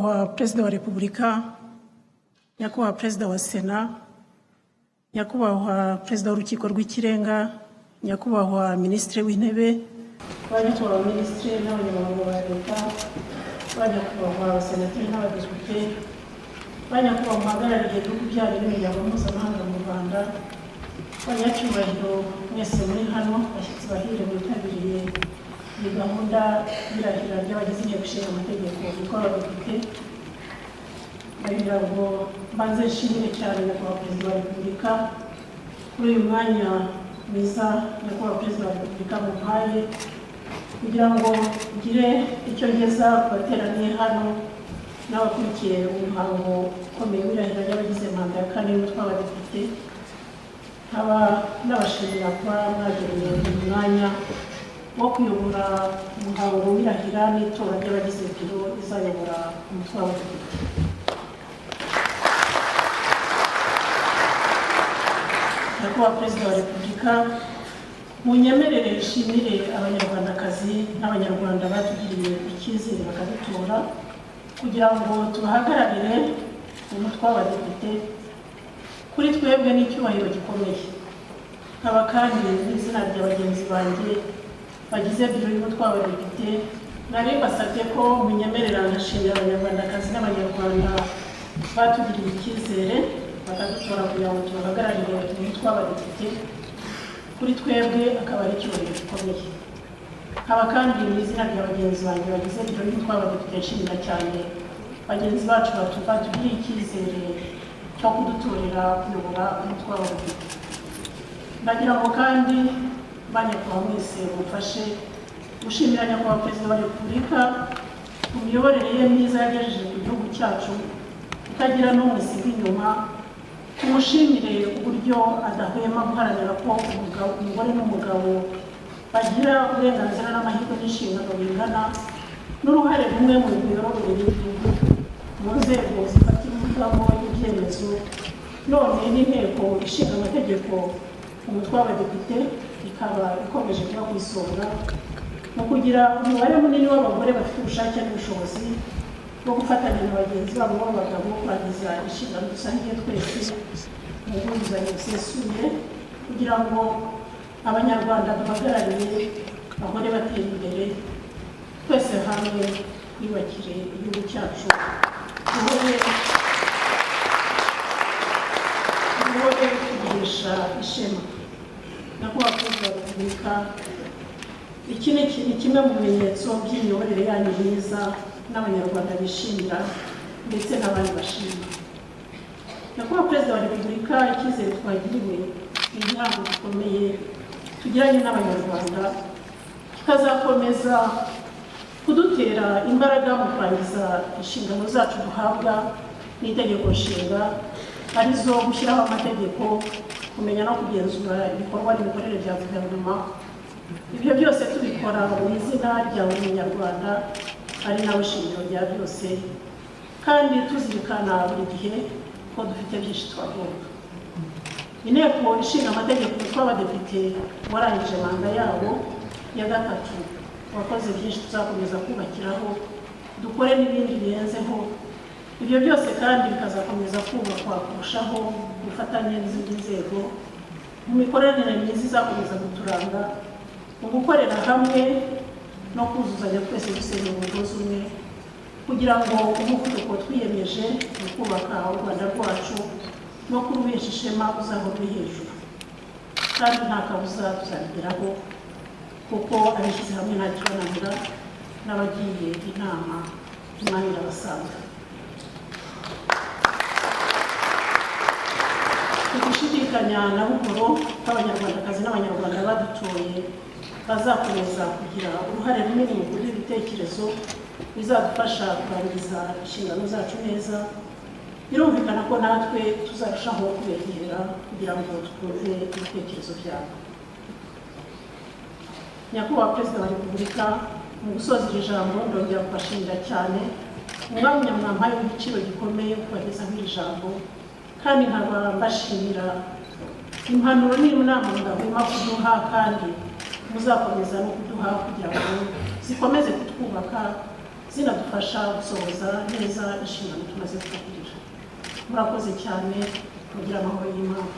Nyakubahwa Perezida wa Repubulika, Nyakubahwa Perezida wa Sena, Nyakubahwa Perezida w'Urukiko rw'Ikirenga, Nyakubahwa Minisitiri w'Intebe, Nyakubahwa Minisitiri n'Abanyamabanga ba Leta, Nyakubahwa Abasenateri n'Abadepite, Nyakubahwa muhagarariye ibihugu byanyu n'imiryango mpuzamahanga mu Rwanda, Banyacyubahiro mwese muri hano, bashyitsi bahire bitabiriye iyi gahunda y'irahira ry'abagize inteko ishinga amategeko yitwa Abadepite. Ndagira ngo mbanze nshimire cyane Nyakubahwa Perezida wa Repubulika kuri uyu mwanya mwiza Nyakubahwa Perezida wa Repubulika muhaye kugira ngo ngire icyo ngeza ku bateraniye hano n'abakurikiye umuhango ukomeye w'irahira ry'abagize manda ya kane y'umutwe w'Abadepite. Nkaba nabashimira kuba mwagereye uyu mwanya wo kuyobora umuhango w'irahira n'itora ry'abagize biro izayobora umutwe w'Abadepite. Nyakubahwa Perezida wa Repubulika, munyemerere nshimire abanyarwandakazi n'abanyarwanda batugiriye icyizere bakadutora kugira ngo tubahagararire umutwe w'Abadepite. Kuri twebwe n'icyubahiro gikomeye. Nkaba kandi n'izina rya bagenzi banjye bagize biro y'umutwe w'Abadepite, nari mbasabye ko munyemerera ngashimira abanyarwandakazi n'abanyarwanda batugiriye icyizere bakadutora kugira ngo tubahagararire umutwe w'Abadepite. Kuri twebwe akaba ari icyubahiro gikomeye. Nkaba kandi n'izina rya bagenzi banjye bagize biro y'umutwe w'Abadepite nshimira cyane bagenzi bacu batugiriye icyizere cyo kudutorera kuyobora umutwe w'Abadepite. Ndagira ngo kandi banyakubahwa mwese mufashe gushimira Nyakubahwa Perezida wa Repubulika ku miyoborere ye myiza yagejeje ku gihugu cyacu utagira n'umwe usiga inyuma. Tumushimire uburyo adahwema guharanira ko umugore n'umugabo bagira uburenganzira n'amahirwe n'inshingano bingana n'uruhare rumwe mu miyoborere y'igihugu mu nzego zifatirwamo ibyemezo. None n'inteko ishinga amategeko umutwe w'Abadepite ikaba ikomeje kuba ku isonga mu kugira umubare munini w'abagore bafite ubushake n'ubushobozi bwo gufatanya na bagenzi babo b'abagabo kurangiza inshingano dusangiye twese mu bwuzuzanye busesuye kugira ngo abanyarwanda duhagarariye bahore batera imbere twese hamwe twiyubakire igihugu cyacu duhore tugirisha ishema. Nyakubahwa Perezida wa Repubulika, iki ni kimwe mu bimenyetso by'imiyoborere yanyu myiza n'abanyarwanda bishimira ndetse n'abandi bashima. Nyakubahwa Perezida wa Repubulika, icyizere twagiriwe ni igihango gikomeye tugiranye n'abanyarwanda kikazakomeza kudutera imbaraga mu kurangiza inshingano zacu duhabwa n'itegeko nshinga, arizo gushyiraho amategeko, kumenya no kugenzura ibikorwa n'imikorere bya guverinoma. Ibyo byose tubikora mu izina rya buri munyarwanda ari nawe shingiro rya byose, kandi tuzirikana buri gihe ko dufite byinshi twagomba. Inteko ishinga amategeko tw'Abadepite warangije manda yabo ya gatatu wakoze byinshi tuzakomeza kubakiraho, dukore n'ibindi birenzeho. Ibyo byose kandi bikazakomeza kubakwa kurushaho gufatanya n'izindi nzego mu mikoranire myiza izakomeza kuturanga mu gukorera hamwe no kuzuzanya twese dusenyera umugozi umwe kugira ngo umuvuduko twiyemeje mu kubaka u Rwanda rwacu no kuruhesha ishema uzahora uri hejuru. Kandi nta kabuza tuzabigeraho kuko abishyize hamwe nta kibananira n'abagiye inama Imana irabasanga. Dushidikanya na buhoro kw'abanyarwandakazi n'abanyarwanda badutoye bazakomeza kugira uruhare runini mu kugira ibitekerezo bizadufasha kurangiza inshingano zacu neza. Birumvikana ko natwe tuzarushaho kubegera kugira ngo twumve ibitekerezo byabo. Nyakubahwa Perezida wa Repubulika, mu gusoza iri jambo ndongera kubashimira cyane umwanya mwampaye w'igiciro gikomeye kubagezaho iri jambo, kandi nkaba mbashimira impanuro n'inama mudahwema kuduha kandi muzakomeza no kuduha kugira ngo zikomeze kutwubaka zinadufasha gusohoza neza inshingano tumaze kubagirira. Murakoze cyane, mugira amahoro y'Imana.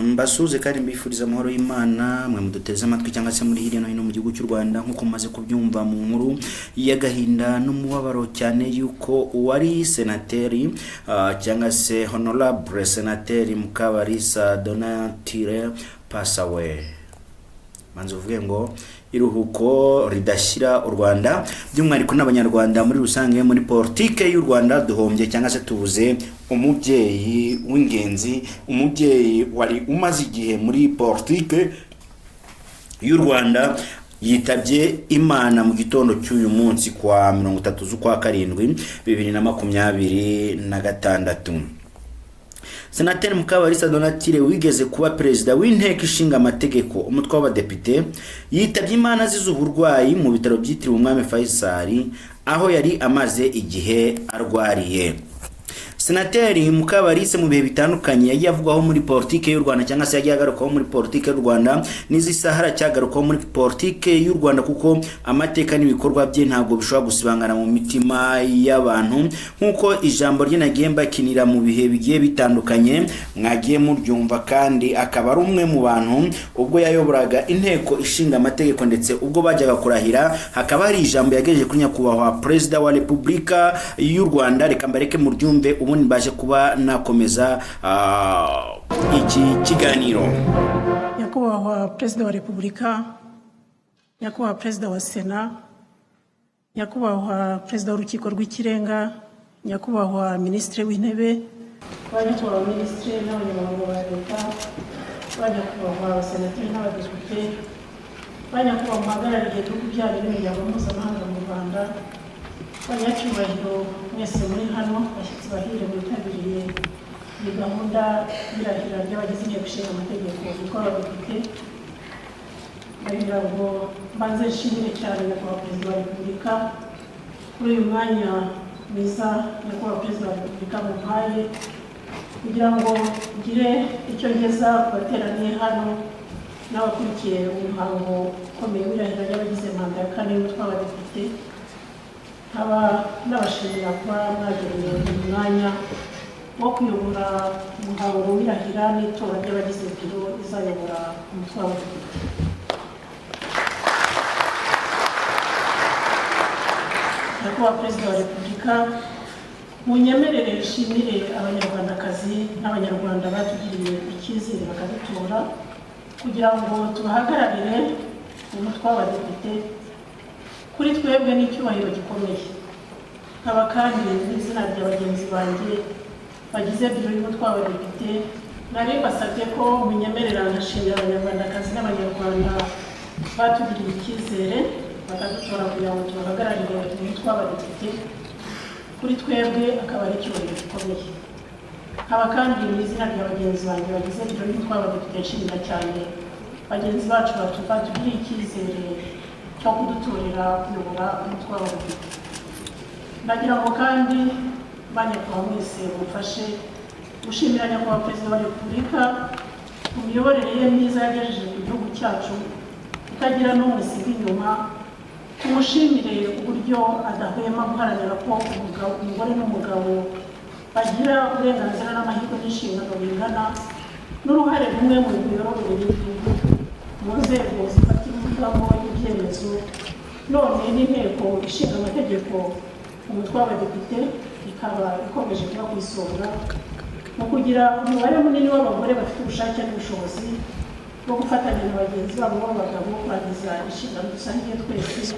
Mbasuze kandi mbifuriza amahoro y'Imana mwe muduteze amatwi cyangwa se muri hirya no hino mu gihugu cy'u Rwanda, nkuko mumaze kubyumva mu nkuru y'agahinda n'umubabaro cyane yuko uwari senateri cyangwa se honorable senateri Mukabalisa Donatille pass away. Manzo uvuge ngo iruhuko ridashira u Rwanda, by'umwihariko n'abanyarwanda muri rusange muri politike y'u Rwanda duhombye cyangwa se tubuze umubyeyi w'ingenzi, umubyeyi wari umaze igihe muri politike y'u Rwanda. Yitabye Imana mu gitondo cy'uyu munsi kwa 30 z'ukwa karindwi 2026. Senateri Mukabalisa Donatille wigeze kuba perezida w'inteko ishinga amategeko umutwe w'abadepite yitabye Imana azize uburwayi mu bitaro byitiriwe Umwami Faisal, aho yari amaze igihe arwariye. Senateri Mukabalisa mu bihe bitandukanye yagiye avugwaho muri politike y'u Rwanda cyangwa se yagiye agarukaho muri politike y'u Rwanda, n'izi sahara cyagarukaho muri politike y'u Rwanda, kuko amateka n'ibikorwa bye ntabwo bishobora gusibangana mu mitima y'abantu, nkuko ijambo rye nagiye mbakinira mu bihe bigiye bitandukanye mwagiye muryumva. Kandi akaba ari umwe mu bantu ubwo yayoboraga inteko ishinga amategeko ndetse ubwo bajyaga kurahira hakaba hari ijambo yagejeje kuri nyakubahwa Perezida wa Repubulika y'u Rwanda. Reka mbareke muryumve ubundi baje kuba nakomeza iki kiganiro. Nyakubahwa Perezida wa Repubulika, Nyakubahwa Perezida wa Sena, Nyakubahwa Perezida w'Urukiko rw'Ikirenga, Nyakubahwa Minisitiri w'Intebe, Nyakubahwa Minisitiri n'abanyamabanga ba Leta, Nyakubahwa Abasenateri n'Abadepite, Nyakubahwa muhagarariye ibihugu byanyu n'imiryango mpuzamahanga mu Rwanda, Banyacyubahiro mwese muri hano, bashyitsi bahire mwitabiriye iyi gahunda y'irahira ry'abagize inteko ishinga amategeko kuko abadepite. Ndagira ngo mbanze nshimire cyane Nyakubahwa Perezida wa Repubulika kuri uyu mwanya mwiza Nyakubahwa Perezida wa Repubulika muhaye kugira ngo ngire icyo ngeza ku bateraniye hano n'abakurikiye umuhango ukomeye w'irahira ry'abagize manda ya 4 y'umutwe w'abadepite. Aba n'abashimira kuba mwagereye uyu mwanya wo kuyobora umuhango w'irahira n'itora ry'abagize biro izayobora umutwe w'abadepite. Nyakubahwa Perezida wa Repubulika, munyemerere nshimire abanyarwandakazi n'abanyarwanda batugiriye icyizere bakadutora kugira ngo tubahagararire umutwe w'abadepite. Kuri twebwe n'icyubahiro gikomeye. Nkaba kandi n'izina rya bagenzi banjye bagize biro y'umutwe w'abadepite, nari mbasabye ko munyemerera ngashimira abanyarwandakazi n'abanyarwanda batugiriye icyizere bakadutora kugira ngo tubahagararire umutwe w'abadepite. Kuri twebwe akaba ari icyubahiro gikomeye. Nkaba kandi n'izina rya bagenzi banjye bagize biro y'umutwe w'abadepite nshimira cyane bagenzi bacu batugiriye icyizere cyo kudutorera kuyobora umutwe w'abadepite. Ndagira ngo kandi banyakubahwa mwese mufashe gushimira Nyakubahwa Perezida wa Repubulika ku miyoborere ye myiza yagejeje ku gihugu cyacu itagira n'umwe isiga inyuma. Tumushimire uburyo adahwema guharanira ko umugore n'umugabo bagira uburenganzira n'amahirwe n'inshingano bingana, n'uruhare rumwe mu miyoborere y'igihugu mu nzego zifatirwamo ibyemezo. None n'inteko ishinga amategeko umutwe w'abadepite ikaba ikomeje kuba ku isonga mu kugira umubare munini w'abagore bafite ubushake n'ubushobozi bwo gufatanya na bagenzi babo b'abagabo kurangiza inshingano dusangiye twese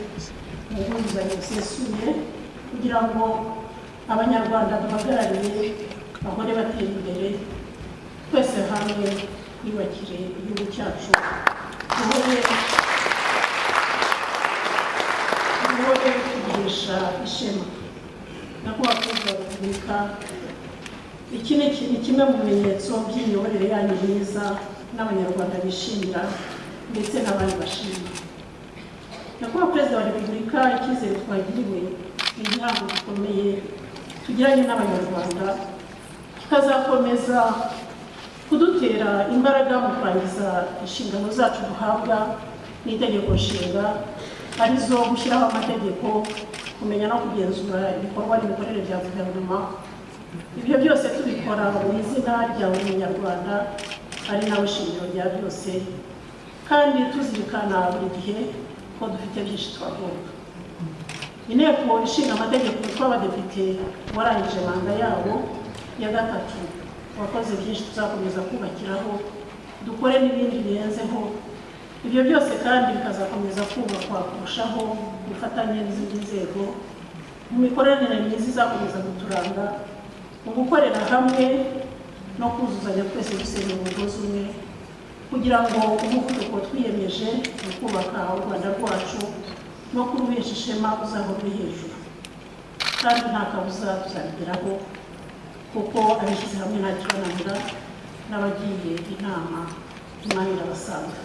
mu bwuzuzanye busesuye, kugira ngo abanyarwanda duhagarariye bahore batera imbere, twese hamwe twiyubakire igihugu cyacu, duhore kugirisha ishema. Nyakubahwa Perezida wa Repubulika, iki ni kimwe mu bimenyetso by'imiyoborere yanyu myiza n'abanyarwanda bishimira ndetse n'abandi bashima. Nyakubahwa Perezida wa Repubulika, icyizere twagiriwe ni igihango gikomeye tugiranye n'abanyarwanda, kikazakomeza kudutera imbaraga mu kurangiza inshingano zacu duhabwa n'itegeko nshinga arizo gushyiraho amategeko, kumenya no kugenzura ibikorwa n'imikorere bya guverinoma. Ibyo byose tubikora mu izina rya buri munyarwanda ari nawe shingiro rya byose, kandi tuzirikana buri gihe ko dufite byinshi twagomba. Inteko ishinga amategeko tw'abadepite warangije manda yabo ya gatatu, wakoze byinshi tuzakomeza kubakiraho, dukore n'ibindi birenzeho. Ibyo byose kandi bikazakomeza kubakwa kurushaho gufatanya n'izindi nzego mu mikoranire myiza izakomeza guturanga, mu gukorera hamwe no kuzuzanya twese dusenya umugozi umwe, kugira ngo umuvuduko twiyemeje mu kubaka u Rwanda rwacu no kuruhesha ishema uzahora uri hejuru. Kandi nta kabuza tuzabigeraho, kuko abishyize hamwe nta kibananira, n'abagiye inama Imana irabasanga.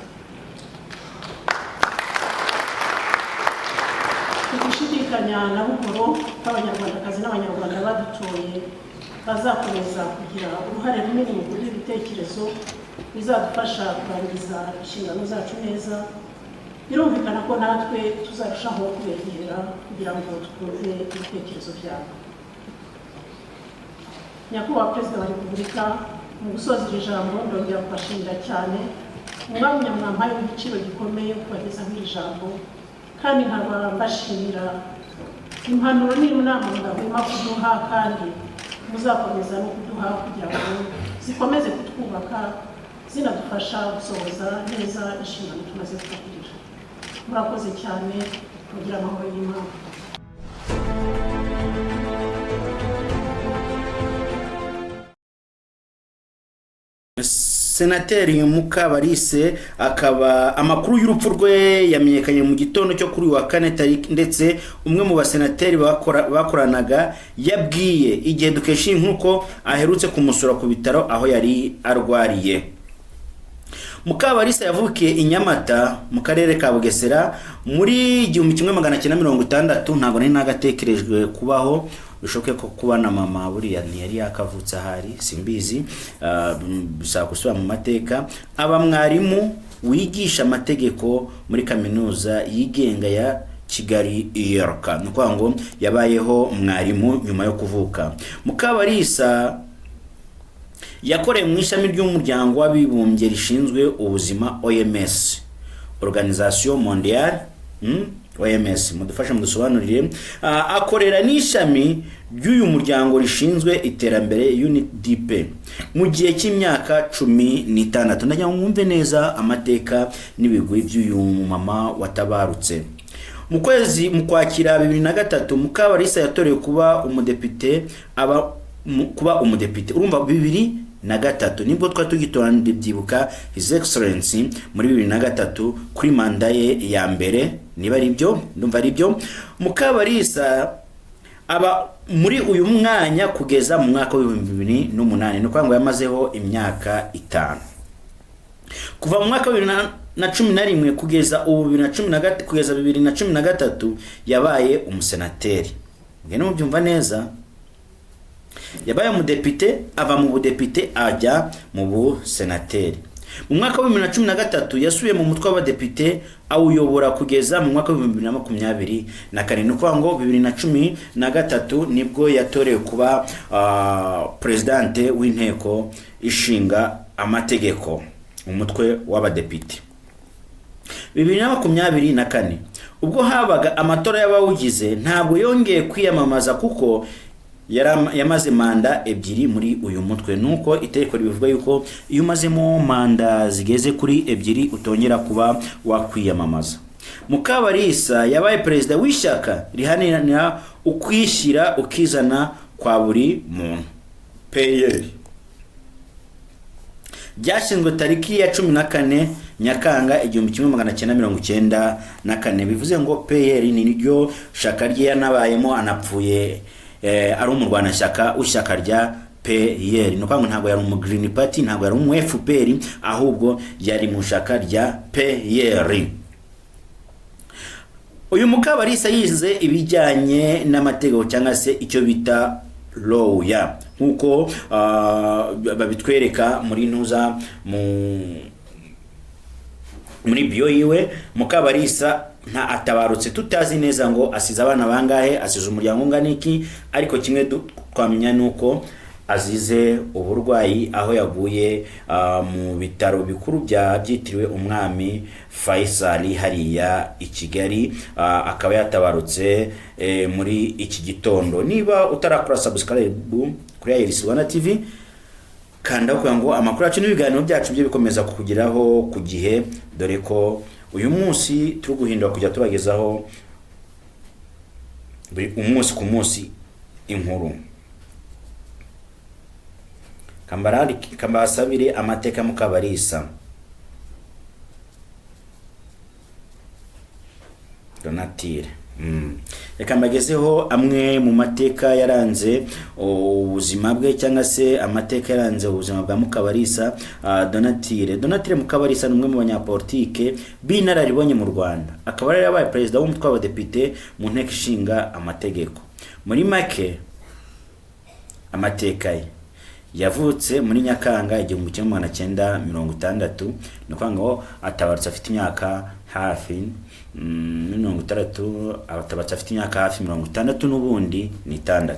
Tugushidikanya na buhoro kw'abanyarwandakazi n'abanyarwanda badutoye bazakomeza kugira uruhare runini mu kugira ibitekerezo bizadufasha kurangiza inshingano zacu neza. Birumvikana ko natwe tuzarushaho kubegera kugira ngo twumve ibitekerezo byabo. Nyakubahwa Perezida wa Repubulika, mu gusoza iri jambo ndongera kubashimira cyane umwanya mwampaye w'igiciro gikomeye kubagezaho iri jambo, kandi nkaba mbashimira impanuro n'inama mudahwema kuduha, kandi muzakomeza no kuduha kugira ngo zikomeze kutwubaka, zinadufasha gusohoza neza inshingano tumaze kugira. Murakoze cyane, mugira amahoro y'Imana. Senateri Mukabalise akaba amakuru y'urupfu rwe yamenyekanye mu gitondo cyo kuri wa kane tariki, ndetse umwe mu basenateri bakoranaga yabwiye igihe dukesha inkuru aherutse kumusura ku bitaro aho yari arwariye. Mukabalise yavukiye i Nyamata mu karere ka Bugesera muri 1960. Ntabwo nari nagatekerejwe kubaho, bishoboke ko kuba na mama buriya ntiyari yakavutse ahari, simbizi. Bisaba gusubira mu mateka. Aba mwarimu wigisha amategeko muri kaminuza yigenga ya Kigali IRK, nuko ngo yabayeho mwarimu nyuma yo kuvuka. Mukabalise yakoreye mu ishami ry'umuryango w'abibumbye rishinzwe ubuzima OMS, Organisation Mondiale, OMS, mudufasha mudusobanurire. Akorera n'ishami ry'uyu muryango rishinzwe iterambere UNDP mu gihe cy'imyaka 16. Ndagira ngo mwumve neza amateka n'ibigwi by'uyu mama watabarutse. Mu kwezi mu Kwakira 2003 Mukabalise yatorewe kuba umudepite, urumva 2003 nibwo twatugitorana byibuka His Excellency muri 2003 kuri manda ye ya mbere, niba ari byo, ndumva ari byo. Mukabalise aba muri uyu mwanya kugeza mu mwaka wa 2008, nuko ngo yamazeho imyaka 5. Kuva mu mwaka wa 2011 kugeza 2013 yabaye umusenateri. Ngene mubyumva neza, yabaye umudepite, ava mu budepite ajya mu busenateri. Mu mwaka wa 2013 yasubiye mu mutwe w'abadepite awuyobora kugeza mu mwaka wa 2024, nuko ngo 2013 nibwo yatorewe kuba presidente w'inteko ishinga amategeko, umutwe w'abadepite. 2024 ubwo habaga amatora y'abawugize, ntabwo yongeye kwiyamamaza kuko yamaze manda 2 muri uyu mutwe. Nuko itegeko ribivuga yuko iyo umazemo manda zigeze kuri 2 utongera kuba wakwiyamamaza. Mukabalise yabaye perezida w'ishyaka rihanira ukwishyira ukizana kwa buri muntu, PL, byashinzwe tariki ya 14 Nyakanga 1994. Bivuze ngo PL ni ryo shaka rye yanabayemo anapfuye ari umurwanashyaka w'ishyaka rya PL. Nuko ngo ntabwo yari umu Green Party, ntabwo yari umu FPR, ahubwo yari mu shaka rya PL. Uyu Mukabalise yize ibijyanye n'amategeko cyangwa se icyo bita lawyer, nkuko babitwereka muri ntuza muri bio yiwe. Mukabarisa nta atabarutse tutazi neza ngo asize abana bangahe, asize umuryango nganiki, ariko kimwe twamenya nuko azize uburwayi aho yaguye mu bitaro bikuru byitiriwe umwami Faisal hariya i Kigali, akaba yatabarutse muri iki gitondo. Niba utarakora subscribe kuri Iris Rwanda TV, kanda kugira ngo amakuru yacu n'ibiganiro byacu byo bikomeza kukugeraho ku gihe, dore ko uyu munsi turi guhindura kujya tubagezaho umunsi ku munsi inkuru. Kambasabire amateka Mukabarisa Donatille. Reka mbagezeho amwe mu mateka yaranze ubuzima bwe, cyangwa se amateka yaranze ubuzima bwa Mukabarisa Donatille. Donatille Mukabarisa ni umwe mu banyapolitike b'inararibonye mu Rwanda, akaba yari yabaye perezida w'umutwe w'abadepite mu nteko ishinga amategeko. Muri make amateka ye: yavutse muri Nyakanga 1960, no kwanga atabarutse afite imyaka hafi 60, atabarutse afite imyaka hafi 60 n'ubundi ni 6.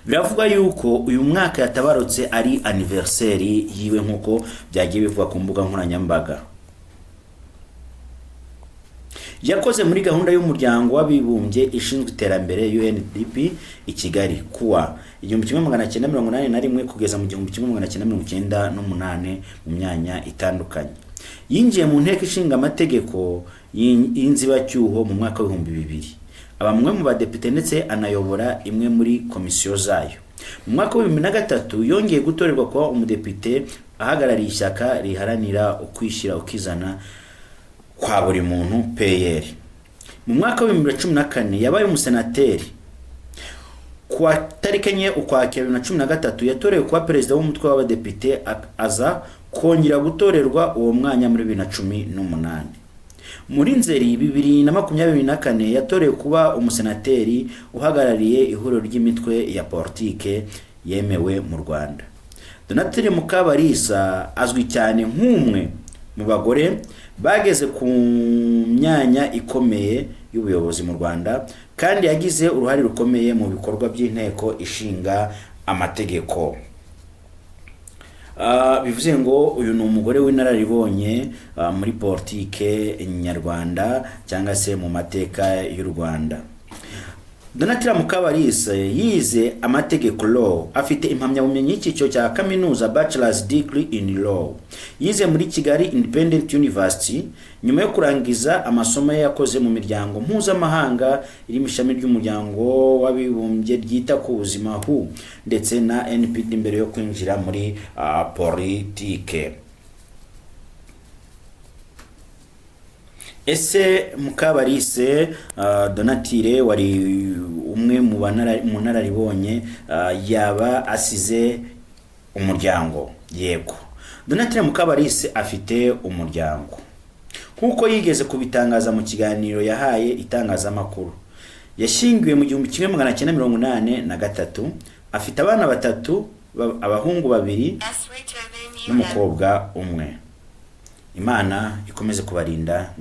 Biravuga yuko uyu mwaka yatabarutse ari anniversaire yiwe nkuko byagiye bivuga ku mbuga nkoranyambaga. Yakoze muri gahunda y'umuryango w'abibumbye ishinzwe iterambere UNDP i Kigali kuwa 1981 kugeza mu 1998 mu myanya itandukanye. Yinjiye mu nteko ishinga amategeko y'inzibacyuho mu mwaka wa 2000, aba mwe mu badepite ndetse anayobora imwe muri komisiyo zayo. Mu mwaka wa 2003 yongeye gutorerwa kuba umudepite ahagarariye ishyaka riharanira ukwishyira ukizana kwa buri muntu PL. Mu mwaka wa 2014 yabaye umusenateri. Kwa tariki 4/2013 yatorewe kuba perezida w'umutwe w'abadepite, aza kongera gutorerwa uwo mwanya muri 2018. Muri Nzeri 2024 yatorewe kuba umusenateri uhagarariye ihuriro ry'imitwe ya politike yemewe mu Rwanda. Donatille Mukabarisa azwi cyane nk'umwe mu bagore bageze ku myanya ikomeye y'ubuyobozi mu Rwanda, kandi yagize uruhare rukomeye mu bikorwa by'inteko ishinga amategeko. Bivuze ngo uyu ni umugore w'inararibonye muri politike nyarwanda cyangwa se mu mateka y'u Rwanda. Donatille Mukabarisa yize amategeko law, afite impamyabumenyi y'icyiciro cya kaminuza bachelor's degree in law. Yize muri Kigali Independent University. Nyuma yo kurangiza amasomo yakoze mu miryango mpuzamahanga irimo ishami ry'umuryango w'abibumbye ryita ku buzima WHO ndetse na NPD mbere yo kwinjira muri politike. Ese Mukabarisa Donatille wari umwe mu nararibonye yaba asize umuryango? Yego, Donatille Mukabarisa afite umuryango nkuko yigeze kubitangaza mu kiganiro yahaye itangazamakuru. Yashingiwe mu 1983, afite abana 3, abahungu 2 n'umukobwa 1. Imana ikomeze kubarinda.